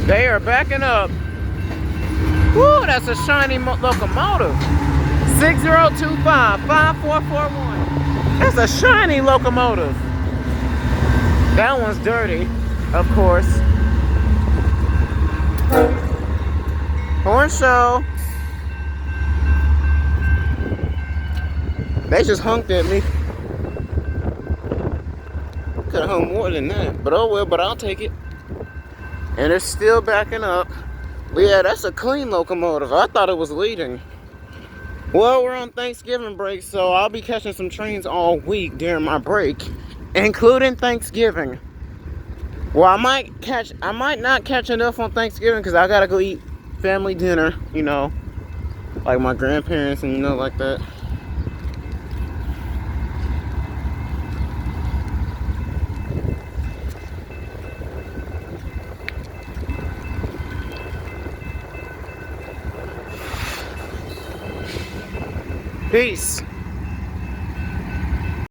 They are backing up. Woo, that's a shiny locomotive. 6025-5441. That's a shiny locomotive. That one's dirty, of course. Horn show. They just honked at me. Could have hung more than that, but oh well, but I'll take it. And it's still backing up. But yeah, that's a clean locomotive. I thought it was leading. Well, we're on Thanksgiving break, so I'll be catching some trains all week during my break, including Thanksgiving. Well, I might not catch enough on Thanksgiving because I gotta go eat family dinner, you know, like my grandparents and you know, like that. Peace.